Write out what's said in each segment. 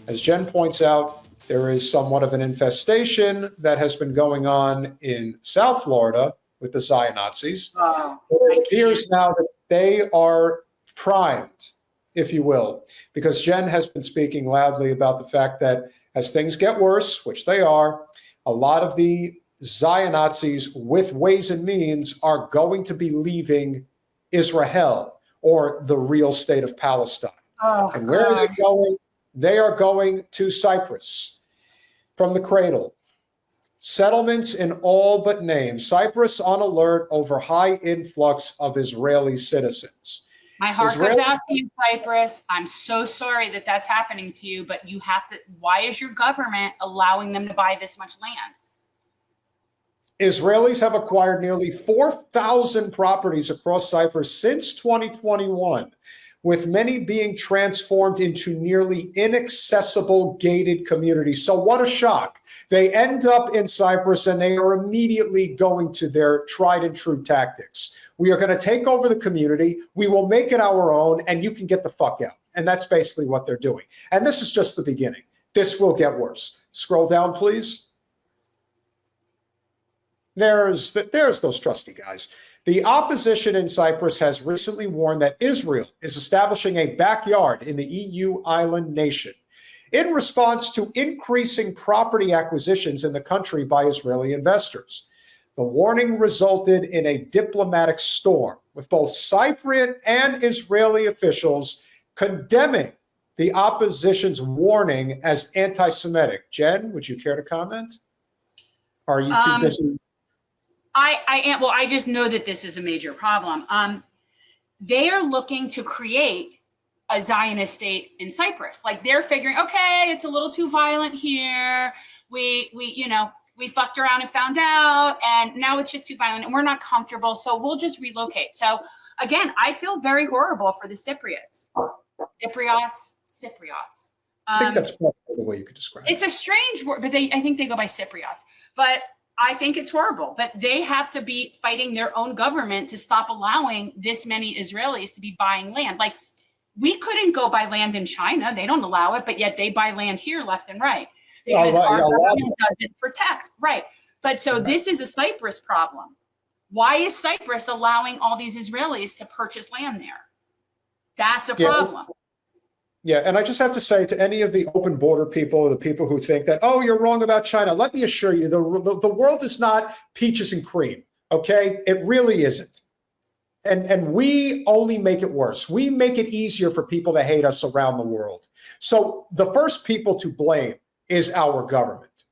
As Jen points out, there is somewhat of an infestation that has been going on in South Florida with the Zionazis. It appears now that they are primed, if you will, because Jen has been speaking loudly about the fact that as things get worse, which they are, a lot of the Zionazis with ways and means are going to be leaving Israel, or the real state of Palestine. And where are they going? They are going to Cyprus from the cradle. Settlements in all but name. Cyprus on alert over high influx of Israeli citizens. My heart goes out to you, Cyprus. I'm so sorry that that's happening to you, but you have to. Why is your government allowing them to buy this much land? Israelis have acquired nearly 4,000 properties across Cyprus since 2021, with many being transformed into nearly inaccessible gated communities. So what a shock. They end up in Cyprus and they are immediately going to their tried and true tactics. We are going to take over the community. We will make it our own and you can get the fuck out. And that's basically what they're doing. And this is just the beginning. This will get worse. Scroll down, please. There's those trusty guys. The opposition in Cyprus has recently warned that Israel is establishing a backyard in the EU island nation in response to increasing property acquisitions in the country by Israeli investors. The warning resulted in a diplomatic storm, with both Cypriot and Israeli officials condemning the opposition's warning as anti-Semitic. Jen, would you care to comment? Are you too busy? I am. Well, I just know that this is a major problem. They are looking to create a Zionist state in Cyprus. Like they're figuring, okay, it's a little too violent here. We fucked around and found out, and now it's just too violent, and we're not comfortable, so we'll just relocate. So again, I feel very horrible for the Cypriots. Cypriots. I think that's probably the way you could describe it. It's a strange word, but I think they go by Cypriots. But I think it's horrible, but they have to be fighting their own government to stop allowing this many Israelis to be buying land. Like we couldn't go buy land in China. They don't allow it, but yet they buy land here left and right because our government doesn't protect. Right. But so this is a Cyprus problem. Why is Cyprus allowing all these Israelis to purchase land there? That's a problem. Yeah, and I just have to say to any of the open border people, the people who think that, oh, you're wrong about China, let me assure you, the world is not peaches and cream, okay? It really isn't. And we only make it worse. We make it easier for people to hate us around the world. So the first people to blame is our government.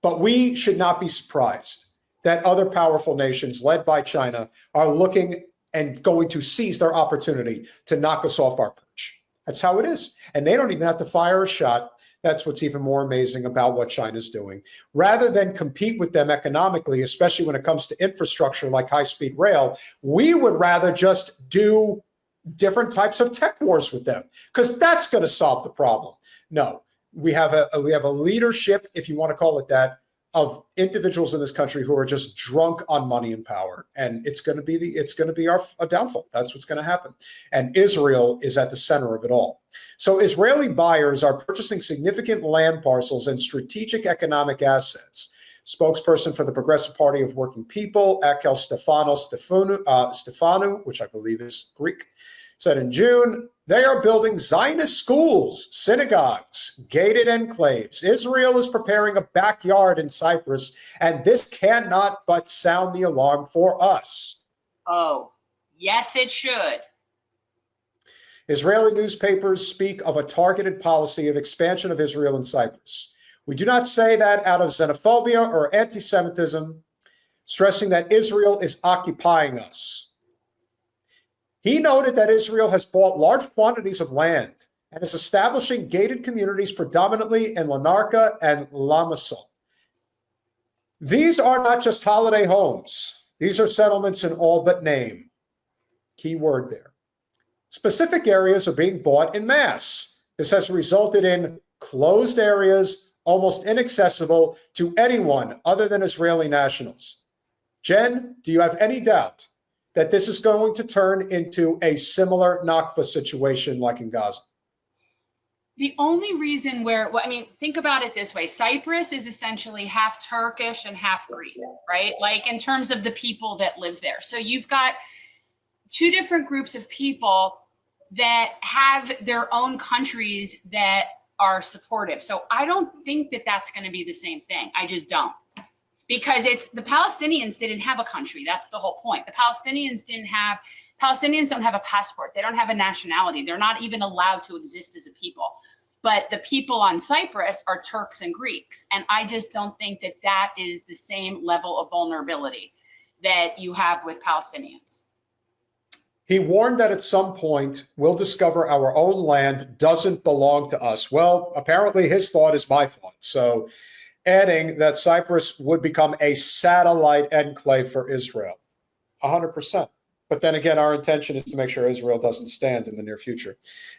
But we should not be surprised that other powerful nations led by China are looking and going to seize their opportunity to knock us off our perch. That's how it is. And they don't even have to fire a shot. That's what's even more amazing about what China's doing. Rather than compete with them economically, especially when it comes to infrastructure like high-speed rail, we would rather just do different types of tech wars with them because that's going to solve the problem. No, we have a leadership, if you want to call it that, of individuals in this country who are just drunk on money and power, and it's going to be our downfall. That's what's going to happen. And Israel is at the center of it all. So Israeli buyers are purchasing significant land parcels and strategic economic assets. Spokesperson for the Progressive Party of Working People, Akel Stefanou, which I believe is Greek, said in June, they are building Zionist schools, synagogues, gated enclaves. Israel is preparing a backyard in Cyprus, and this cannot but sound the alarm for us. Oh, yes, it should. Israeli newspapers speak of a targeted policy of expansion of Israel in Cyprus. We do not say that out of xenophobia or anti-Semitism, stressing that Israel is occupying us. He noted that Israel has bought large quantities of land and is establishing gated communities predominantly in Larnaca and Limassol. These are not just holiday homes. These are settlements in all but name. Key word there. Specific areas are being bought en masse. This has resulted in closed areas almost inaccessible to anyone other than Israeli nationals. Jen, do you have any doubt that this is going to turn into a similar Nakba situation like in Gaza? The only reason well, I mean, think about it this way. Cyprus is essentially half Turkish and half Greek, right? Like in terms of the people that live there. So you've got two different groups of people that have their own countries that are supportive. So I don't think that that's going to be the same thing. I just don't. Because it's the Palestinians didn't have a country. That's the whole point. The Palestinians don't have a passport. They don't have a nationality. They're not even allowed to exist as a people. But the people on Cyprus are Turks and Greeks. And I just don't think that that is the same level of vulnerability that you have with Palestinians. He warned that at some point we'll discover our own land doesn't belong to us. Well, apparently his thought is my thought. So adding that Cyprus would become a satellite enclave for Israel. 100%. But then again, our intention is to make sure Israel doesn't stand in the near future.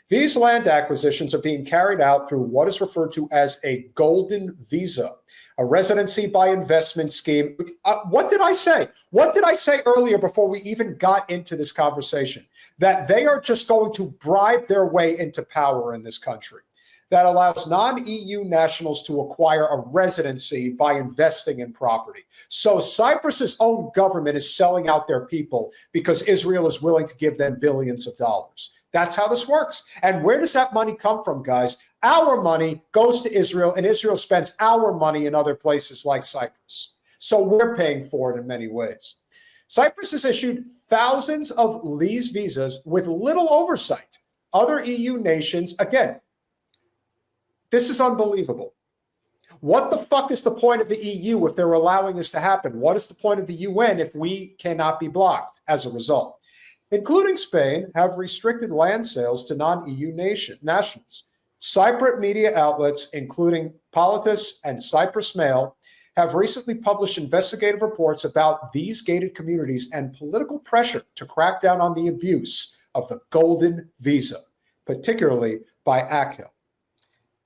These land acquisitions are being carried out through what is referred to as a golden visa, a residency by investment scheme. What did I say? What did I say earlier before we even got into this conversation? That they are just going to bribe their way into power in this country. That allows non-EU nationals to acquire a residency by investing in property. So Cyprus's own government is selling out their people because Israel is willing to give them billions of dollars. That's how this works. And where does that money come from, guys? Our money goes to Israel, and Israel spends our money in other places like Cyprus. So we're paying for it in many ways. Cyprus has issued thousands of these visas with little oversight. Other EU nations, again, this is unbelievable. What the fuck is the point of the EU if they're allowing this to happen? What is the point of the UN if we cannot be blocked as a result? Including Spain, have restricted land sales to non-EU nationals. Cypriot media outlets, including Politis and Cyprus Mail, have recently published investigative reports about these gated communities and political pressure to crack down on the abuse of the golden visa, particularly by ACHIL.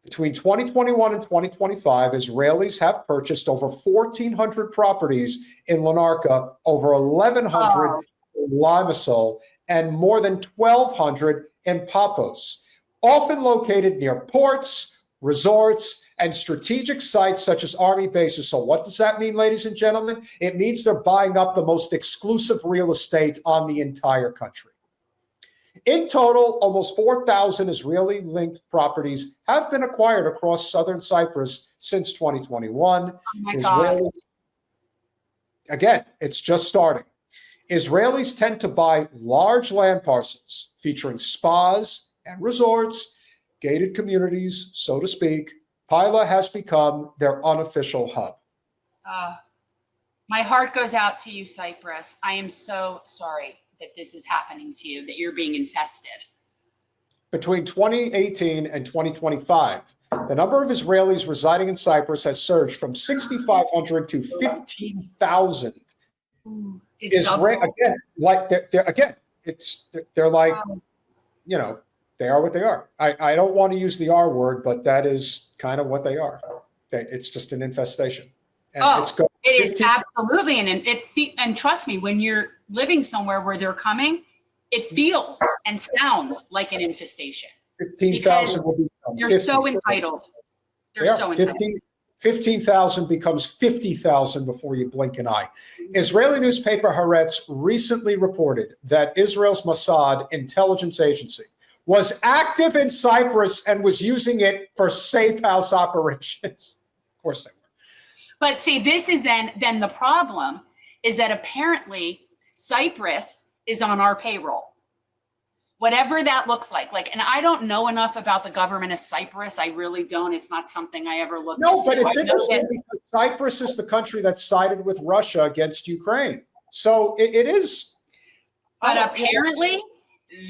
Between 2021 and 2025, Israelis have purchased over 1,400 properties in Larnaca, over 1,100 in Limassol, and more than 1,200 in Paphos, often located near ports, resorts, and strategic sites such as army bases. So what does that mean, ladies and gentlemen? It means they're buying up the most exclusive real estate on the entire country. In total, almost 4,000 Israeli-linked properties have been acquired across southern Cyprus since 2021. Oh my God. Again, it's just starting. Israelis tend to buy large land parcels featuring spas and resorts, gated communities, so to speak. Pila has become their unofficial hub. My heart goes out to you, Cyprus. I am so sorry that this is happening to you, that you're being infested. Between 2018 and 2025, the number of Israelis residing in Cyprus has surged from 6,500 to 15,000. Again, like they're like, you know, they are what they are. I don't want to use the R word, but that is kind of what they are. It's just an infestation. And it is absolutely and trust me, when you're living somewhere where they're coming, it feels and sounds like an infestation. 15,000 will become you're 50. so entitled. They're so entitled. 15,000 becomes 50,000 before you blink an eye. Israeli newspaper Haaretz recently reported that Israel's Mossad intelligence agency was active in Cyprus and was using it for safe house operations. Of course they were. But see, this is then the problem is that apparently Cyprus is on our payroll. Whatever that looks like, and I don't know enough about the government of Cyprus. I really don't. It's not something I ever looked into. No, but it's interesting because Cyprus is the country that sided with Russia against Ukraine. So it is. But apparently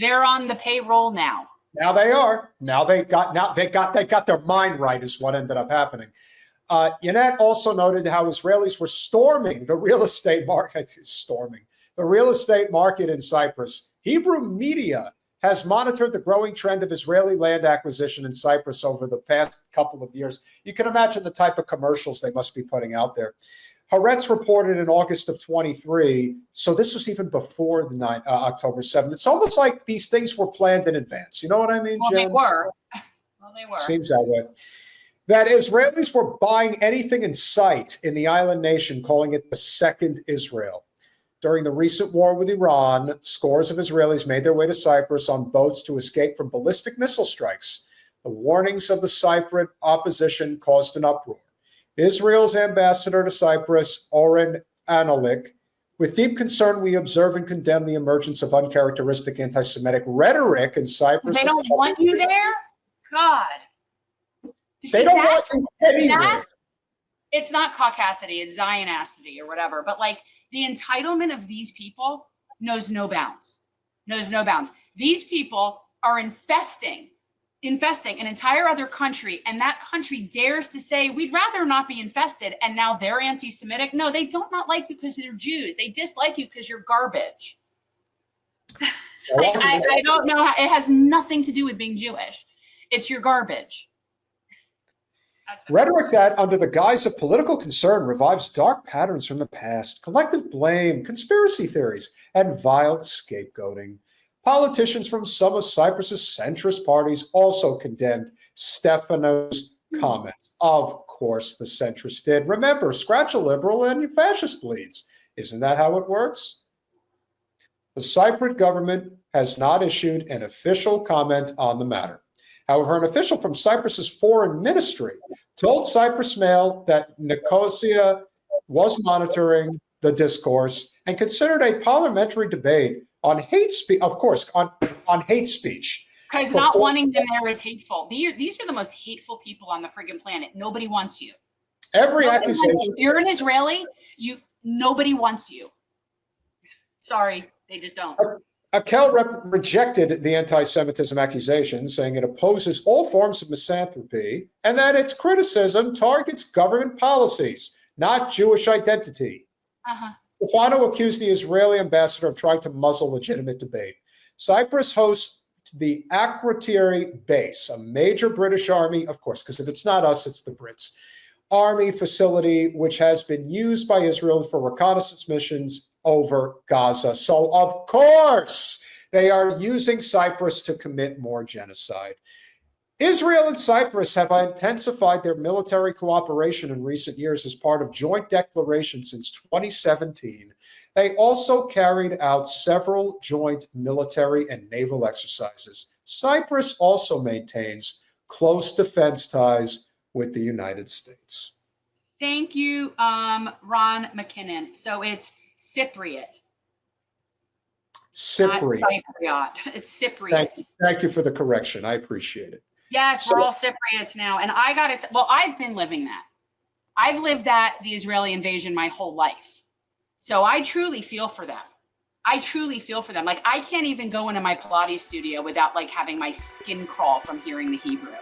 they're on the payroll now. Now they are. Now they got their mind right is what ended up happening. Yanet also noted how Israelis were storming the real estate market. The real estate market in Cyprus. Hebrew media has monitored the growing trend of Israeli land acquisition in Cyprus over the past couple of years. You can imagine the type of commercials they must be putting out there. Haaretz reported in August of 23, so this was even before the October 7th. It's almost like these things were planned in advance. You know what I mean, Jen? Well, They were. Seems that way. That Israelis were buying anything in sight in the island nation, calling it the Second Israel. During the recent war with Iran, scores of Israelis made their way to Cyprus on boats to escape from ballistic missile strikes. The warnings of the Cypriot opposition caused an uproar. Israel's ambassador to Cyprus, Oren Analik, with deep concern, we observe and condemn the emergence of uncharacteristic anti-Semitic rhetoric in Cyprus. They don't want you there? God. They don't want you anywhere. It's not caucasity, it's Zionisty or whatever. But like the entitlement of these people knows no bounds. Knows no bounds. These people are infesting an entire other country, and that country dares to say, we'd rather not be infested, and now they're anti-Semitic. No, they don't not like you because they're Jews. They dislike you because you're garbage. Like, I don't know how, it has nothing to do with being Jewish. It's your garbage. Rhetoric that, under the guise of political concern, revives dark patterns from the past, collective blame, conspiracy theories, and vile scapegoating. Politicians from some of Cyprus's centrist parties also condemned Stefano's comments. Of course, the centrists did. Remember, scratch a liberal and your fascist bleeds. Isn't that how it works? The Cypriot government has not issued an official comment on the matter. However, an official from Cyprus's foreign ministry told Cyprus Mail that Nicosia was monitoring the discourse and considered a parliamentary debate on hate speech, of course, on hate speech. Because not wanting them there is hateful. These are the most hateful people on the friggin' planet. Nobody wants you. Every accusation. You're an Israeli. Nobody wants you. Sorry, they just don't. Akel rejected the anti-Semitism accusation, saying it opposes all forms of misanthropy and that its criticism targets government policies, not Jewish identity. Stefano accused the Israeli ambassador of trying to muzzle legitimate debate. Cyprus hosts the Akrotiri base, a major British army, of course, because if it's not us, it's the Brits, army facility, which has been used by Israel for reconnaissance missions over Gaza. So, of course, they are using Cyprus to commit more genocide. Israel and Cyprus have intensified their military cooperation in recent years as part of joint declarations since 2017. They also carried out several joint military and naval exercises. Cyprus also maintains close defense ties with the United States. Thank you, Ron McKinnon. So it's Cypriot. Cypriot. Not Cypriot. It's Cypriot. Thank you for the correction. I appreciate it. Yes, we're all Cypriots now. And I got it. Well, I've been living that. I've lived the Israeli invasion my whole life. So I truly feel for them. Like, I can't even go into my Pilates studio without like having my skin crawl from hearing the Hebrew.